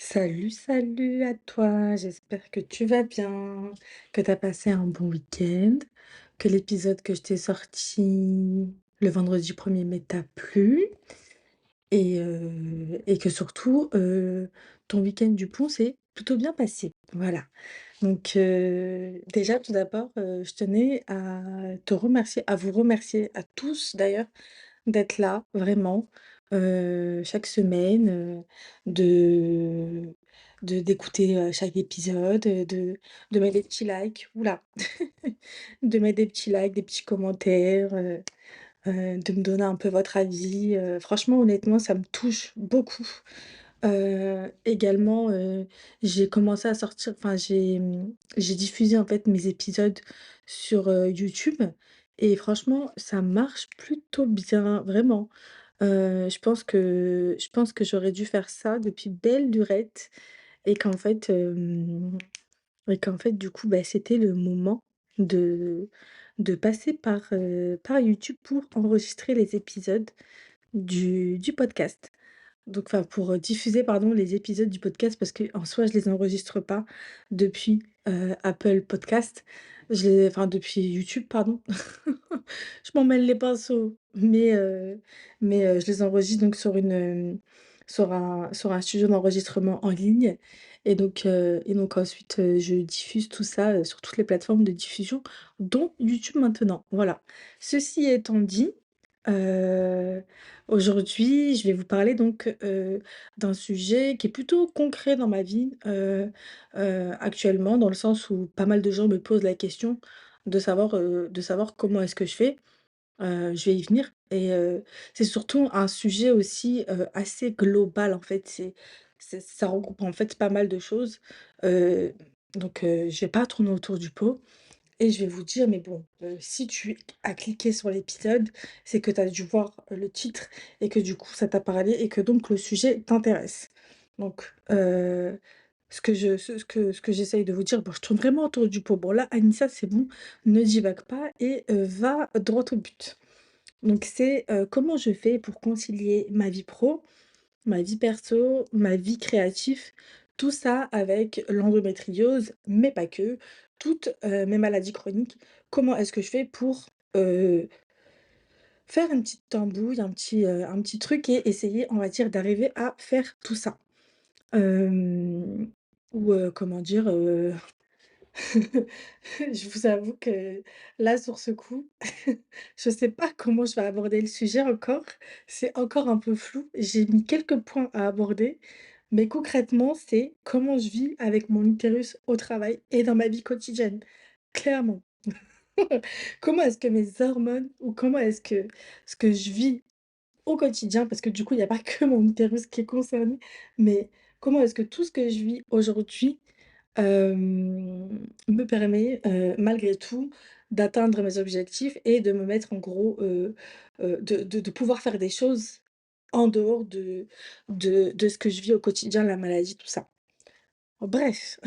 Salut, salut à toi, j'espère que tu vas bien, que tu as passé un bon week-end, que l'épisode que je t'ai sorti le vendredi 1er mai t'a plu et que surtout ton week-end du pont s'est plutôt bien passé. Voilà. Donc déjà tout d'abord, je tenais à te remercier, à vous remercier à tous d'ailleurs d'être là, vraiment, chaque semaine, de d'écouter, chaque épisode, de mettre des petits likes, oula, de mettre des petits likes, des petits commentaires, de me donner un peu votre avis, franchement, honnêtement, ça me touche beaucoup. Également, j'ai commencé à sortir enfin j'ai diffusé en fait mes épisodes sur, YouTube et franchement ça marche plutôt bien, vraiment. Je pense que j'aurais dû faire ça depuis belle lurette et qu'en fait, du coup, bah, c'était le moment de passer par YouTube pour enregistrer les épisodes du podcast. Donc enfin pour, diffuser pardon les épisodes du podcast parce qu'en soi je les enregistre pas depuis, Apple Podcast. Depuis YouTube pardon. Je m'en mêle les pinceaux, mais je les enregistre donc sur un studio d'enregistrement en ligne et donc ensuite, je diffuse tout ça, sur toutes les plateformes de diffusion dont YouTube maintenant, voilà. Ceci étant dit, heu aujourd'hui, je vais vous parler donc, d'un sujet qui est plutôt concret dans ma vie, actuellement, dans le sens où pas mal de gens me posent la question de savoir comment est-ce que je fais. Je vais y venir et c'est surtout un sujet aussi, assez global en fait. Ça regroupe en fait pas mal de choses, heu, je vais pas tourner autour du pot. Et je vais vous dire, mais bon, si tu as cliqué sur l'épisode, c'est que tu as dû voir, le titre et que du coup ça t'a parlé et que donc le sujet t'intéresse. Donc, ce que j'essaye de vous dire, bon, je tourne vraiment autour du pot. Bon là, Anissa, c'est bon, ne divague pas et va droit au but. Donc c'est, comment je fais pour concilier ma vie pro, ma vie perso, ma vie créative, tout ça avec l'endométriose, mais pas que, toutes, mes maladies chroniques. Comment est-ce que je fais pour, heu, faire une petite tambouille, un petit truc et essayer, on va dire, d'arriver à faire tout ça? Hem, comment dire? Je vous avoue que là, sur ce coup, je sais pas comment je vais aborder le sujet encore. C'est encore un peu flou. J'ai mis quelques points à aborder, mais concrètement, c'est comment je vis avec mon utérus au travail et dans ma vie quotidienne, clairement. Comment est-ce que mes hormones ou comment est-ce que ce que je vis au quotidien, parce que du coup, il y a pas que mon utérus qui est concerné, mais comment est-ce que tout ce que je vis aujourd'hui me permet, malgré tout, d'atteindre mes objectifs et de me mettre en gros, de pouvoir faire des choses en dehors de ce que je vis au quotidien, la maladie, tout ça. Bref,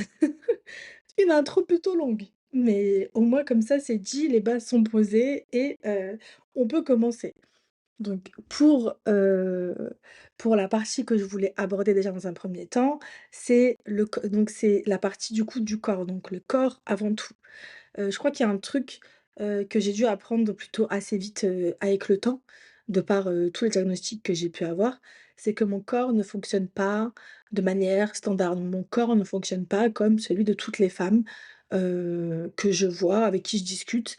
une intro plutôt longue, mais au moins comme ça, c'est dit, les bases sont posées et on peut commencer. Donc pour la partie que je voulais aborder déjà dans un premier temps, c'est la partie du coup du corps, donc le corps avant tout. Je crois qu'il y a un truc, que j'ai dû apprendre plutôt assez vite, avec le temps, de par, tous les diagnostics que j'ai pu avoir, c'est que mon corps ne fonctionne pas de manière standard. Mon corps ne fonctionne pas comme celui de toutes les femmes, que je vois, avec qui je discute.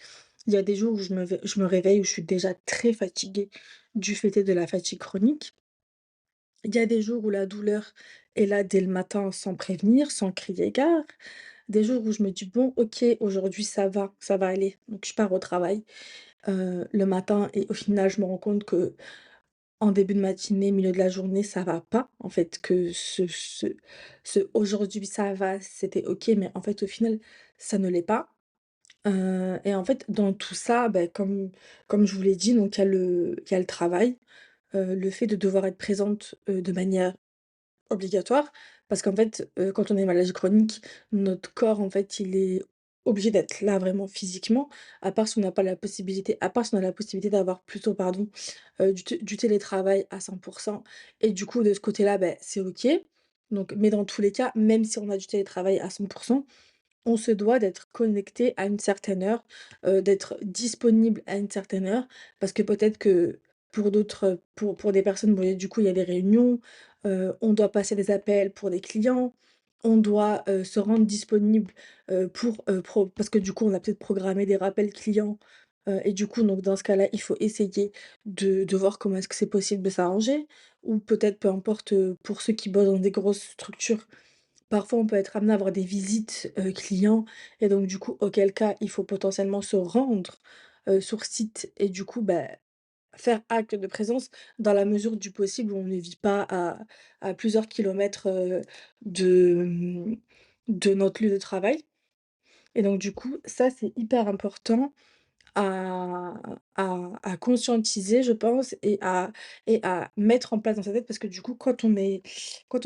Il y a des jours où je me réveille où je suis déjà très fatiguée du fait de la fatigue chronique. Il y a des jours où la douleur est là dès le matin sans prévenir, sans crier gare. Des jours où je me dis: «Bon, OK, aujourd'hui ça va aller». Donc je pars au travail, le matin et au final je me rends compte que en début de matinée, milieu de la journée, ça va pas. En fait, que ce «aujourd'hui ça va», c'était OK, mais en fait au final, ça ne l'est pas. Et en fait, dans tout ça, bah, comme je vous l'ai dit, donc il y a le travail, le fait de devoir être présente, de manière obligatoire. Parce qu'en fait, quand on est maladie chronique, notre corps, en fait, il est obligé d'être là vraiment physiquement, à part si on a la possibilité d'avoir plutôt, pardon, du télétravail à 100. Et du coup, de ce côté-là, beh, c'est OK. Donc mais dans tous les cas, même si on a du télétravail à 100, on se doit d'être connecté à une certaine heure, d'être disponible à une certaine heure, parce que peut-être que pour d'autres, pour des personnes, bon, du coup, il y a des réunions, on doit passer des appels pour des clients, on doit, se rendre disponible, pour, parce que du coup, on a peut-être programmé des rappels clients, et du coup, donc dans ce cas-là, il faut essayer de voir comment est-ce que c'est possible de s'arranger ou peut-être, peu importe, pour ceux qui bossent dans des grosses structures. Parfois, on peut être amené à avoir des visites, clients et donc du coup, auquel cas, il faut potentiellement se rendre, sur site et du coup, bah, faire acte de présence dans la mesure du possible où on ne vit pas à plusieurs kilomètres, de notre lieu de travail et donc du coup, ça, c'est hyper important à à conscientiser, je pense et à mettre en place dans sa tête parce que du coup, quand on est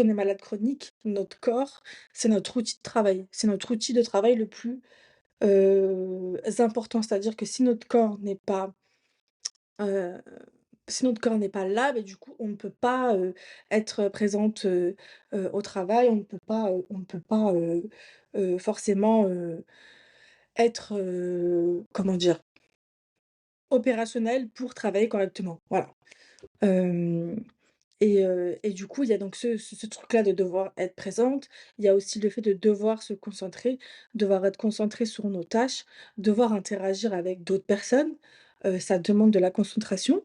malade chronique, notre corps, c'est notre outil de travail. C'est notre outil de travail le plus, important. C'est-à-dire que heu, si notre corps n'est pas là, beh, du coup, on ne peut pas, être présente, au travail. On ne peut pas forcément, être, comment dire? Opérationnel pour travailler correctement, voilà. Hem et du coup, il y a donc ce truc-là de devoir être présente. Il y a aussi le fait de devoir se concentrer, devoir être concentré sur nos tâches, devoir interagir avec d'autres personnes, ça demande de la concentration.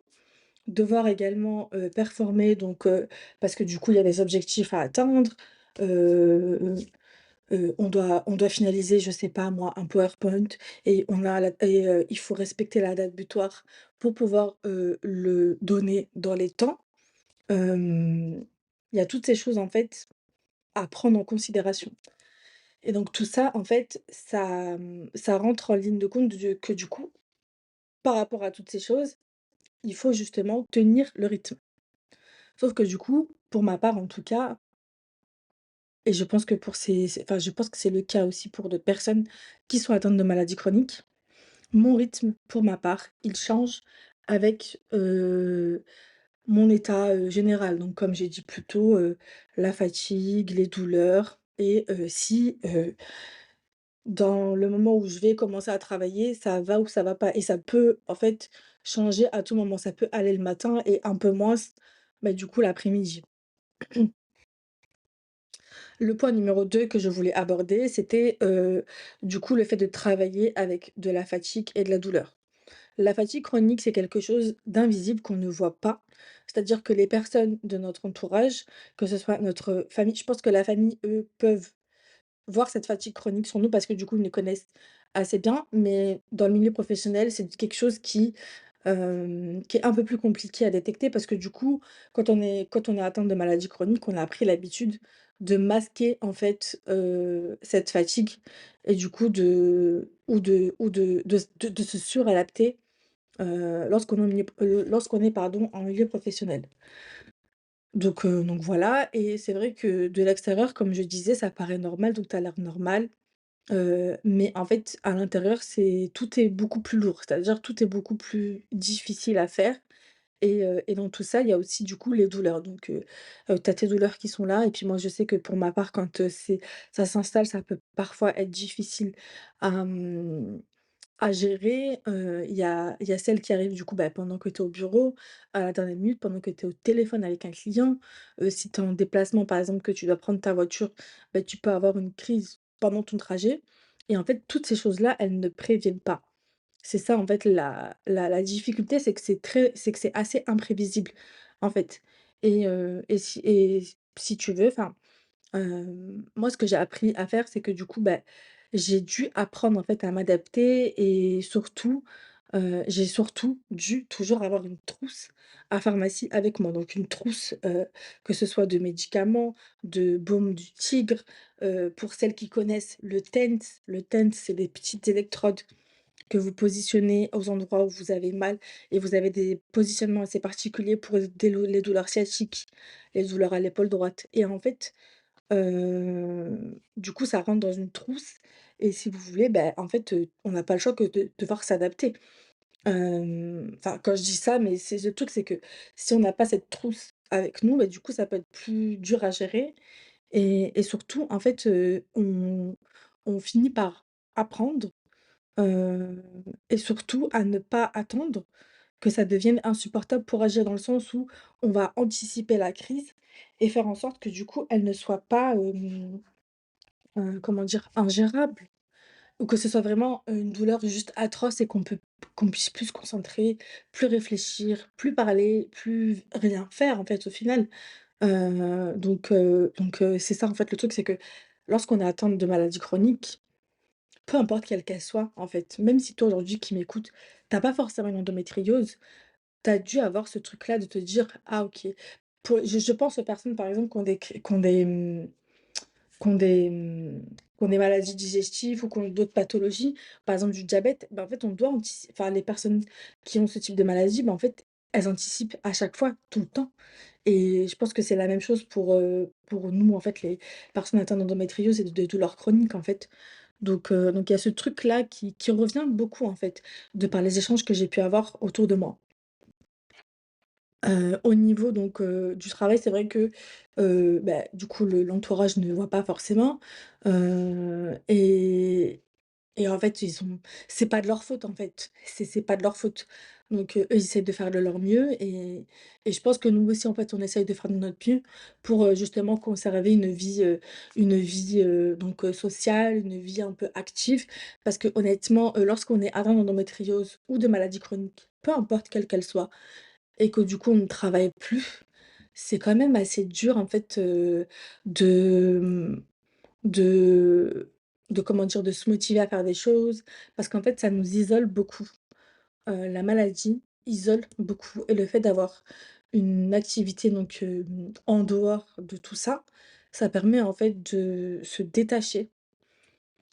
Devoir également, performer donc parce que du coup, il y a des objectifs à atteindre, heu on doit finaliser, je sais pas moi, un PowerPoint et on a la et il faut respecter la date butoir pour pouvoir, le donner dans les temps. Hem, il y a toutes ces choses, en fait, à prendre en considération et donc tout ça, en fait, ça rentre en ligne de compte que du coup, par rapport à toutes ces choses, il faut justement tenir le rythme. Sauf que du coup, pour ma part en tout cas et je pense que pour enfin, je pense que c'est le cas aussi pour d'autres personnes qui sont atteintes de maladies chroniques. Mon rythme, pour ma part, il change avec, mon état, général. Donc comme j'ai dit plus tôt, la fatigue, les douleurs et si, dans le moment où je vais commencer à travailler, ça va ou ça va pas et ça peut, en fait, changer à tout moment. Ça peut aller le matin et un peu moins, bah, du coup l'après-midi. Le point numéro 2 que je voulais aborder, c'était, du coup, le fait de travailler avec de la fatigue et de la douleur. La fatigue chronique, c'est quelque chose d'invisible qu'on ne voit pas. C'est-à-dire que les personnes de notre entourage, que ce soit notre famille, je pense que la famille, eux, peuvent voir cette fatigue chronique sur nous parce que du coup, ils nous connaissent assez bien. Mais dans le milieu professionnel, c'est quelque chose qui est un peu plus compliqué à détecter parce que du coup, quand on est atteint de maladies chroniques, on a pris l'habitude de masquer en fait, cette fatigue et du coup de se suradapter lorsqu'on est lorsqu'on est pardon, en milieu professionnel. Donc voilà et c'est vrai que de l'extérieur, comme je disais, ça paraît normal, tout a l'air normal, mais en fait, à l'intérieur, tout est beaucoup plus lourd, c'est-à-dire tout est beaucoup plus difficile à faire et dans tout ça, il y a aussi du coup les douleurs donc tu as tes douleurs qui sont là et puis moi je sais que pour ma part quand, ça s'installe, ça peut parfois être difficile à, à gérer, il y a celles qui arrivent du coup, bah, pendant que tu es au bureau, à la dernière minute, pendant que tu es au téléphone avec un client. Si tu es en déplacement, par exemple, que tu dois prendre ta voiture, bah, tu peux avoir une crise pendant ton trajet et en fait, toutes ces choses-là, elles ne préviennent pas. C'est ça, en fait, la difficulté, c'est que c'est assez imprévisible, en fait et si tu veux, enfin moi, ce que j'ai appris à faire, c'est que du coup, bah, j'ai dû apprendre en fait à m'adapter et surtout, j'ai surtout dû toujours avoir une trousse à pharmacie avec moi. Donc une trousse, que ce soit de médicaments, de baume du tigre, pour celles qui connaissent le TENS, c'est des petites électrodes que vous positionnez aux endroits où vous avez mal et vous avez des positionnements assez particuliers pour les douleurs sciatiques, les douleurs à l'épaule droite et en fait, du coup, ça rentre dans une trousse et si vous voulez, ben en fait, on n'a pas le choix que de devoir s'adapter. Enfin, quand je dis ça, mais c'est le truc, c'est que si on n'a pas cette trousse avec nous, bah, du coup, ça peut être plus dur à gérer et surtout, en fait, on finit par apprendre, heu et surtout à ne pas attendre que ça devienne insupportable pour agir. Dans le sens où on va anticiper la crise et faire en sorte que du coup, elle ne soit pas, comment dire? Ingérable. Ou que ce soit vraiment, une douleur juste atroce et qu'on puisse plus se concentrer, plus réfléchir, plus parler, plus rien faire, en fait, au final. C'est ça, en fait, le truc, c'est que lorsqu'on est atteinte de maladies chroniques, peu importe quelle qu'elle soit, en fait, même si toi, aujourd'hui, qui m'écoutes, tu pas forcément une endométriose, tu as dû avoir ce truc-là de te dire: «Ah OK». Je pense aux personnes, par exemple, qui ont des, qui ont des maladies digestives ou qui ont d'autres pathologies, par exemple du diabète, en fait, on doit enfin, les personnes qui ont ce type de maladie, en fait, elles anticipent à chaque fois, tout le temps et je pense que c'est la même chose pour nous, en fait, les personnes atteintes d'endométriose et de douleurs chroniques, en fait. Donc il y a ce truc-là qui revient beaucoup, en fait, de par les échanges que j'ai pu avoir autour de moi. Au niveau du travail, c'est vrai que, du coup, l'entourage ne voit pas forcément, heu et en fait, c'est pas de leur faute, en fait. C'est pas de leur faute. Eux, ils essaient de faire de leur mieux et je pense que nous aussi, en fait, on essaye de faire de notre mieux pour, justement conserver une vie, sociale, une vie un peu active. Parce que honnêtement, lorsqu'on est atteint d'endométriose ou de maladie chronique, peu importe quelle qu'elle soit et que du coup on ne travaille plus, c'est quand même assez dur en fait, de, de comment dire? De se motiver à faire des choses parce qu'en fait ça nous isole beaucoup. La maladie isole beaucoup et le fait d'avoir une activité en dehors de tout ça, ça permet en fait de se détacher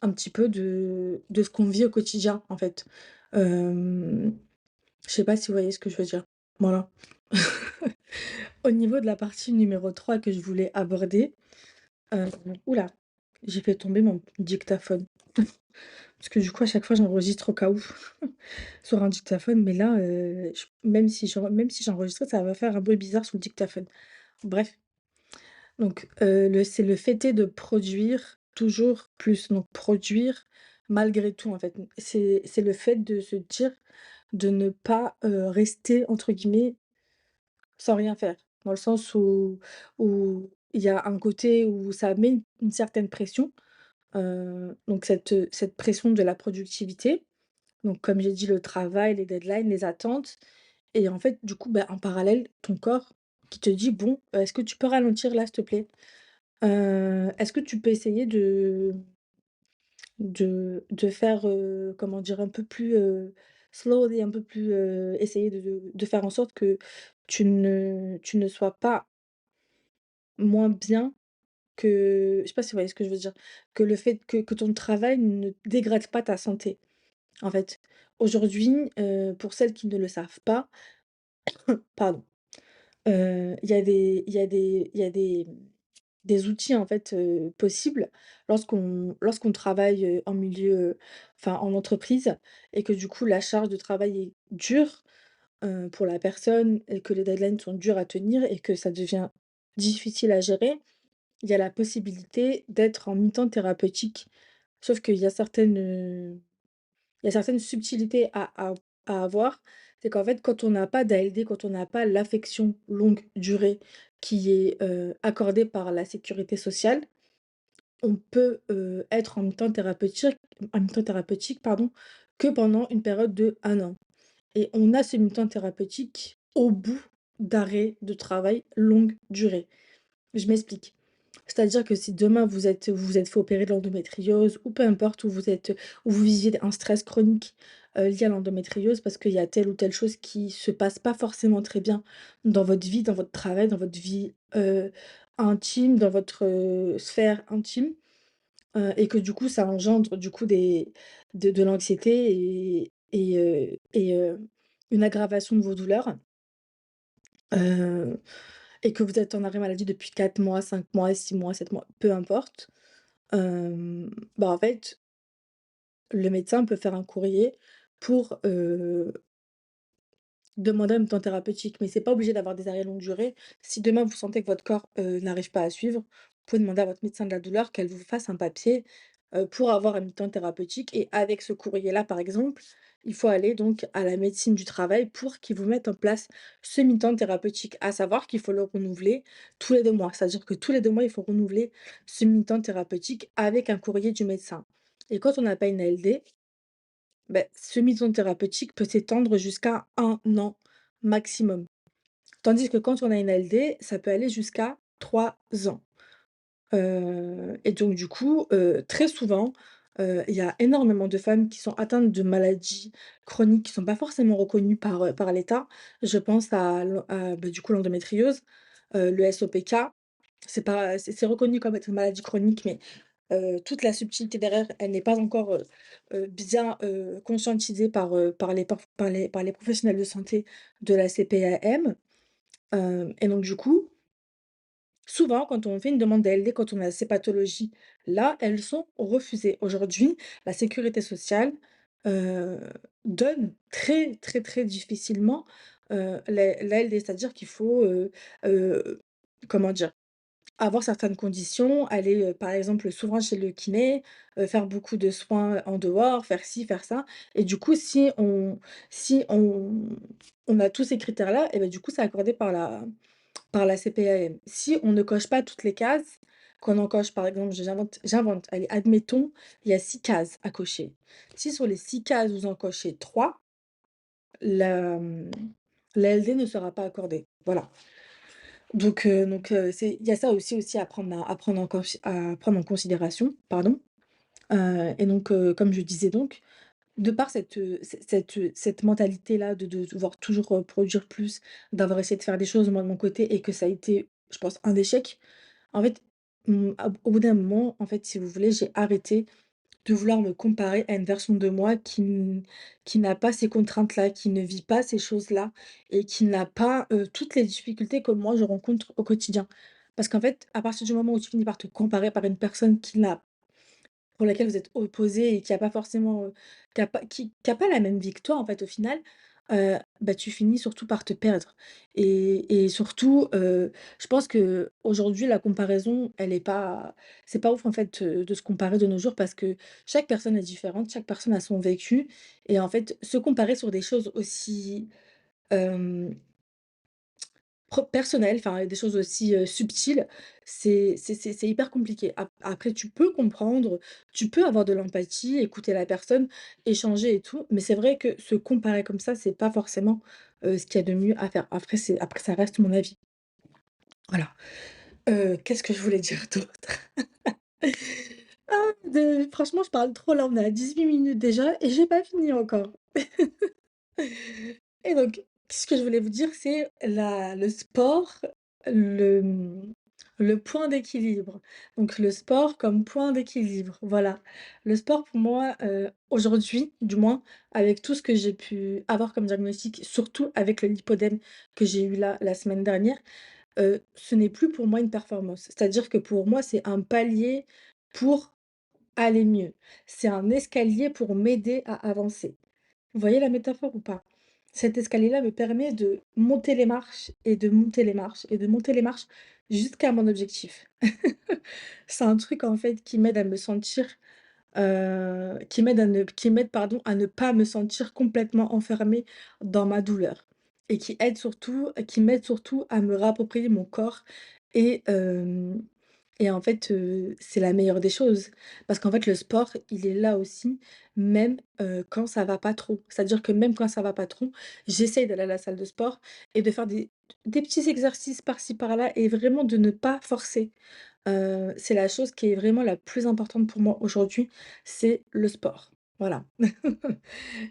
un petit peu de ce qu'on vit au quotidien en fait. Hem, je sais pas si vous voyez ce que je veux dire? Voilà. Au niveau de la partie numéro 3 que je voulais aborder, heu ouh j'ai fait tomber mon dictaphone. Parce que du coup, à chaque fois, j'enregistre au cas où sur un dictaphone, mais là, même si j'enregistrais, ça va faire un bruit bizarre sur le dictaphone. Bref, c'est le fait est de produire toujours plus, donc produire malgré tout, en fait. C'est le fait de se dire de ne pas, rester entre guillemets sans rien faire, dans le sens où il y a un côté où ça met une certaine pression, donc cette pression de la productivité, donc comme j'ai dit, le travail, les deadlines, les attentes et en fait, du coup, en parallèle, ton corps qui te dit: «Bon, est-ce que tu peux ralentir là, s'il te plaît? Est-ce que tu peux essayer de faire, comment dire? Un peu plus, slowly, un peu plus, essayer de faire en sorte que tu ne sois pas moins bien que je sais pas si vous voyez ce que je veux dire? Que le fait que ton travail ne dégrade pas ta santé, en fait. Aujourd'hui, pour celles qui ne le savent pas, pardon, il y a des outils, en fait, possibles lorsqu'on travaille, en milieu, enfin en entreprise et que du coup la charge de travail est dure, pour la personne et que les deadlines sont dures à tenir et que ça devient difficile à gérer. Il y a la possibilité d'être en mi-temps thérapeutique, sauf il y a certaines subtilités à avoir. C'est qu'en fait, quand on n'a pas d'ALD, quand on n'a pas l'affection longue durée qui est, accordée par la sécurité sociale, on peut, être en mi-temps thérapeutique, pardon, que pendant une période de 1 an et on a ce mi-temps thérapeutique au bout d'arrêts de travail longue durée. Je m'explique. C'est-à-dire que si demain vous êtes fait opérer de l'endométriose ou peu importe, où vous viviez un stress chronique, lié à l'endométriose parce qu'il y a telle ou telle chose qui se passe pas forcément très bien dans votre vie, dans votre travail, dans votre vie, intime, dans votre, sphère intime, et que du coup ça engendre du coup de l'anxiété une aggravation de vos douleurs, heu et que vous êtes en arrêt maladie depuis 4 mois, 5 mois, 6 mois, 7 mois, peu importe, en fait, le médecin peut faire un courrier pour, demander un temps thérapeutique. Mais c'est pas obligé d'avoir des arrêts longue durée. Si demain vous sentez que votre corps, n'arrive pas à suivre, pouvez demander à votre médecin de la douleur qu'elle vous fasse un papier, pour avoir un mi-temps thérapeutique et avec ce courrier-là, par exemple, il faut aller donc à la médecine du travail pour qu'ils vous mettent en place ce mi-temps thérapeutique. À savoir qu'il faut le renouveler tous les 2 mois. C'est-à-dire que tous les 2 mois, il faut renouveler ce mi-temps thérapeutique avec un courrier du médecin et quand on n'a pas une ALD, beh, ce mi-temps thérapeutique peut s'étendre jusqu'à 1 an maximum. Tandis que quand on a une ALD, ça peut aller jusqu'à 3 ans. Et donc du coup, très souvent, il y a énormément de femmes qui sont atteintes de maladies chroniques qui sont pas forcément reconnues par l'État. Je pense bah, du coup, l'endométriose, le SOPK. C'est reconnu comme être une maladie chronique, mais toute la subtilité derrière, elle n'est pas encore, bien, conscientisée par les professionnels de santé de la CPAM. Et donc du coup, souvent, quand on fait une demande d'ALD, quand on a ces pathologies-là, elles sont refusées. Aujourd'hui, la sécurité sociale, heu, donne très, très, très difficilement, l'ALD. C'est-à-dire qu'il faut, comment dire? Avoir certaines conditions, aller, par exemple, souvent chez le kiné, faire beaucoup de soins en dehors, faire ci, faire ça et du coup, si on a tous ces critères-là et bah, du coup, c'est accordé par la CPAM. Si on ne coche pas toutes les cases, qu'on en coche par exemple, j'invente, allez, admettons, il y a 6 cases à cocher. Si sur les 6 cases, vous en cochez 3, la, mmh, l'ALD ne sera pas accordée. Voilà. Donc, c'est il y a ça aussi à prendre en considération, pardon. Et donc, comme je disais donc, de par cette mentalité-là de devoir toujours, produire plus, d'avoir essayé de faire des choses moi de mon côté et que ça a été, je pense, un échec. En fait, au bout d'un moment, en fait, si vous voulez, j'ai arrêté de vouloir me comparer à une version de moi qui n'a pas ces contraintes-là, qui ne vit pas ces choses-là et qui n'a pas, toutes les difficultés que moi je rencontre au quotidien. Parce qu'en fait, à partir du moment où tu finis par te comparer par une personne pour laquelle vous êtes opposés et qui a pas forcément, qui a pas la même vie que toi, en fait, au final, bah, tu finis surtout par te perdre et surtout, je pense qu'aujourd'hui, la comparaison, elle est pas c'est pas ouf, en fait, de se comparer de nos jours parce que chaque personne est différente, chaque personne a son vécu et en fait, se comparer sur des choses aussi, hem personnelles, enfin des choses aussi, subtiles, c'est hyper compliqué. Après tu peux comprendre, tu peux avoir de l'empathie, écouter la personne, échanger et tout, mais c'est vrai que se comparer comme ça, c'est pas forcément, ce qu'il y a de mieux à faire. Après ça reste mon avis. Voilà. Qu'est-ce que je voulais dire d'autre? Franchement je parle trop là, on est à 18 minutes déjà et j'ai pas fini encore. Et donc, ce que je voulais vous dire, c'est le sport, le point d'équilibre. Donc le sport comme point d'équilibre, voilà. Le sport pour moi, aujourd'hui, du moins, avec tout ce que j'ai pu avoir comme diagnostic, surtout avec le lipodème que j'ai eu là, la semaine dernière, ce n'est plus pour moi une performance. C'est-à-dire que pour moi, c'est un palier pour aller mieux. C'est un escalier pour m'aider à avancer. Vous voyez la métaphore ou pas? Cet escalier-là me permet de monter les marches et de monter les marches et de monter les marches jusqu'à mon objectif. C'est un truc en fait qui m'aide à me sentir, qui m'aide pardon, à ne pas me sentir complètement enfermée dans ma douleur et qui m'aide surtout à me réapproprier mon corps et en fait, c'est la meilleure des choses. Parce qu'en fait, le sport, il est là aussi, même, quand ça va pas trop. C'est-à-dire que même quand ça va pas trop, j'essaye d'aller à la salle de sport et de faire des petits exercices par-ci par-là et vraiment de ne pas forcer. C'est la chose qui est vraiment la plus importante pour moi aujourd'hui, c'est le sport. Voilà.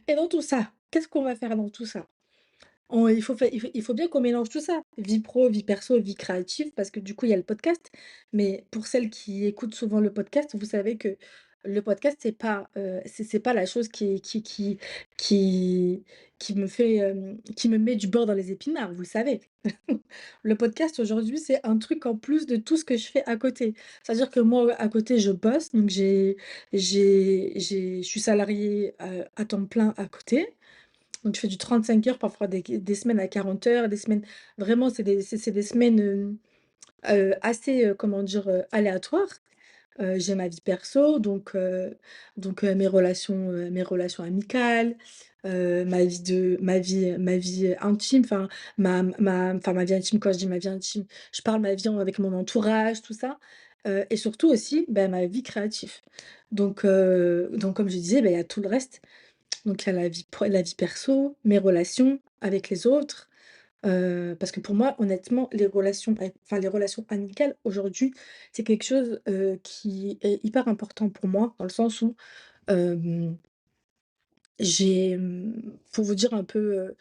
Et dans tout ça, qu'est-ce qu'on va faire dans tout ça? Il faut bien qu'on mélange tout ça, vie pro, vie perso, vie créative, parce que du coup, il y a le podcast. Mais pour celles qui écoutent souvent le podcast, vous savez que le podcast, c'est pas la chose qui qui me fait, qui me met du beurre dans les épinards, vous le savez. Le podcast aujourd'hui, c'est un truc en plus de tout ce que je fais à côté. C'est-à-dire que moi, à côté, je bosse, donc je suis salariée, à temps plein à côté. Donc je fais du 35 heures, parfois des semaines à 40 heures, des semaines vraiment c'est des semaines, assez, comment dire? Aléatoire. J'ai ma vie perso, donc mes relations amicales, ma vie intime, enfin ma vie intime, quand je dis ma vie intime, je parle ma vie avec mon entourage, tout ça, et surtout aussi, bah, ma vie créative. Donc comme je disais, bah, il y a tout le reste. Donc il y a la vie perso, mes relations avec les autres, parce que pour moi, honnêtement, les relations amicales aujourd'hui, c'est quelque chose, qui est hyper important pour moi, dans le sens où, hem, pour vous dire un peu,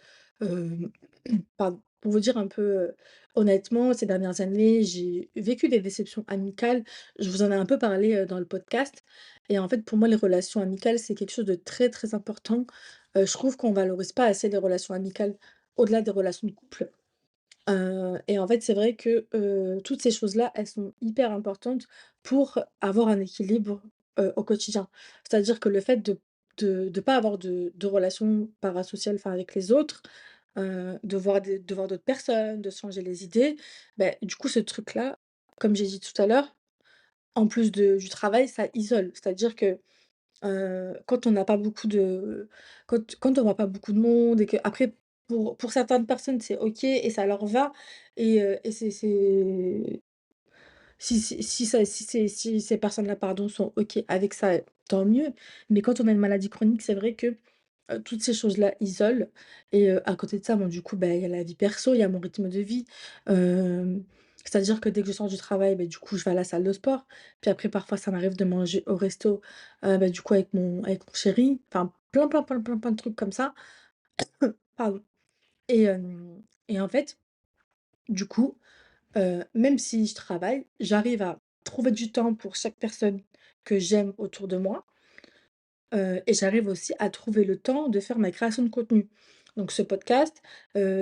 pardon, pour vous dire un peu, honnêtement, ces dernières années, j'ai vécu des déceptions amicales. Je vous en ai un peu parlé, dans le podcast, et en fait, pour moi, les relations amicales, c'est quelque chose de très, très important. Je trouve qu'on valorise pas assez les relations amicales, au-delà des relations de couple. Et en fait, c'est vrai que, toutes ces choses-là, elles sont hyper importantes pour avoir un équilibre, au quotidien. C'est-à-dire que le fait de pas avoir de relations parasociales, enfin, avec les autres, de voir d'autres personnes, de se changer les idées, beh, du coup, ce truc-là, comme j'ai dit tout à l'heure, en plus du travail, ça isole. C'est-à-dire que, quand on n'a pas beaucoup de quand on voit pas beaucoup de monde, et qu'après pour certaines personnes, c'est OK et ça leur va, et c'est si ces personnes-là, pardon, sont OK avec ça, tant mieux. Mais quand on a une maladie chronique, c'est vrai que, toutes ces choses-là isolent, et à côté de ça, bon, du coup, bah, il y a la vie perso, il y a mon rythme de vie. Hem, C'est-à-dire que dès que je sors du travail, bah, du coup, je vais à la salle de sport. Puis après, parfois, ça m'arrive de manger au resto, bah, du coup, avec mon chéri. Enfin, plein de trucs comme ça. Pardon. Et en fait, du coup, même si je travaille, j'arrive à trouver du temps pour chaque personne que j'aime autour de moi, et j'arrive aussi à trouver le temps de faire ma création de contenu. Donc ce podcast,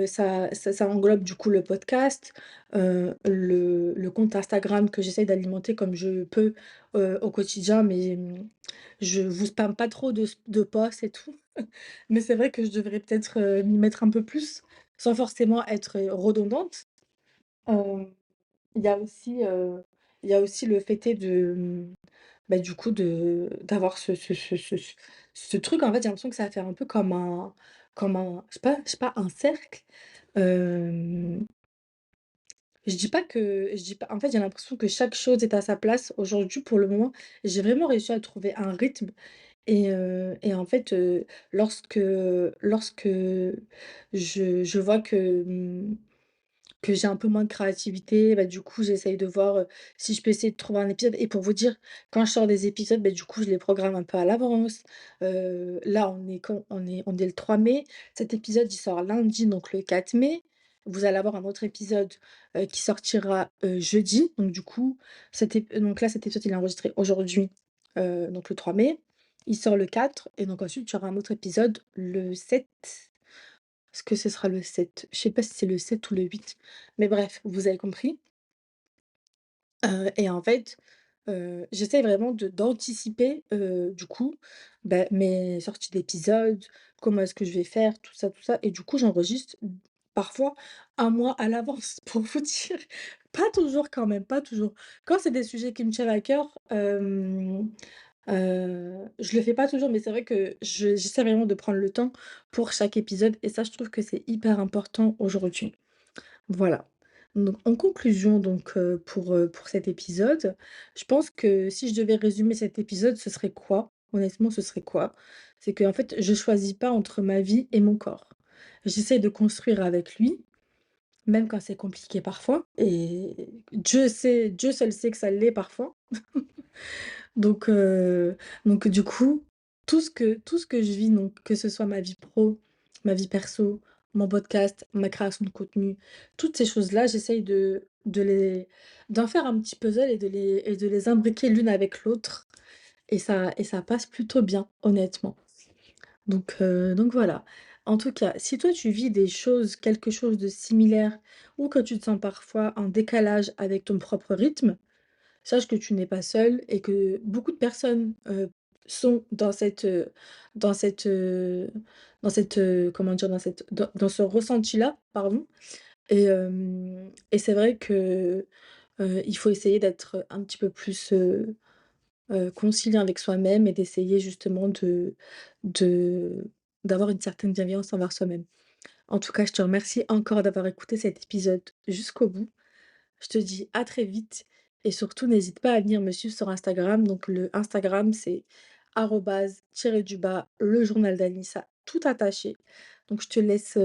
ça englobe du coup le podcast, le compte Instagram que j'essaye d'alimenter comme je peux, au quotidien, mais, je vous spamme pas trop de posts et tout. Mais c'est vrai que je devrais peut-être, m'y mettre un peu plus, sans forcément être, redondante. Hem il y a aussi, il y a aussi le fait est de, bah, du coup, d'avoir ce truc, en fait, j'ai l'impression que ça va faire un peu comme un je sais pas, un cercle. Hem, je dis pas en fait, j'ai l'impression que chaque chose est à sa place. Aujourd'hui, pour le moment, j'ai vraiment réussi à trouver un rythme, et en fait, lorsque je vois que j'ai un peu moins de créativité, bah, du coup, j'essaye de voir, si je peux essayer de trouver un épisode, et pour vous dire, quand je sors des épisodes, bah, du coup, je les programme un peu à l'avance. Là, on est le 3 mai. Cet épisode, il sort lundi, donc le 4 mai. Vous allez avoir un autre épisode, qui sortira, jeudi. Donc du coup, donc là, cet épisode, il est enregistré aujourd'hui, donc le 3 mai. Il sort le 4, et donc ensuite, il y aura un autre épisode le 7. Est-ce que ce sera le 7? Je sais pas si c'est le 7 ou le 8, mais bref, vous avez compris. Et en fait, j'essaie vraiment d'anticiper, du coup, bah, mes sorties d'épisodes, comment est-ce que je vais faire, tout ça, et du coup, j'enregistre parfois un mois à l'avance pour vous dire. Pas toujours quand même, pas toujours. Quand c'est des sujets qui me tiennent à cœur, je le fais pas toujours, mais c'est vrai que j'essaie vraiment de prendre le temps pour chaque épisode, et ça, je trouve que c'est hyper important aujourd'hui. Voilà. Donc en conclusion, pour cet épisode, je pense que si je devais résumer cet épisode, ce serait quoi? Honnêtement, ce serait quoi? C'est qu'en fait, je choisis pas entre ma vie et mon corps. J'essaie de construire avec lui, même quand c'est compliqué parfois, et Dieu seul sait que ça l'est parfois. Donc, du coup, tout ce que je vis, donc que ce soit ma vie pro, ma vie perso, mon podcast, ma création de contenu, toutes ces choses-là, j'essaye d'en faire un petit puzzle, et de les imbriquer l'une avec l'autre, et ça passe plutôt bien, honnêtement. Donc voilà. En tout cas, si toi tu vis quelque chose de similaire, ou que tu te sens parfois en décalage avec ton propre rythme, sache que tu n'es pas seul, et que beaucoup de personnes, sont dans cette, comment dire? Dans ce ressenti-là, pardon, et c'est vrai que, il faut essayer d'être un petit peu plus, conciliant avec soi-même et d'essayer justement de d'avoir une certaine bienveillance envers soi-même. En tout cas, je te remercie encore d'avoir écouté cet épisode jusqu'au bout. Je te dis à très vite et surtout n'hésite pas à venir me suivre sur Instagram. Donc le Instagram, c'est arrobase tiré du bas le journal d'Anissa tout attaché. Donc je te laisse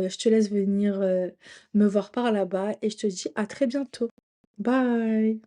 venir, me voir par là-bas et je te dis à très bientôt. Bye.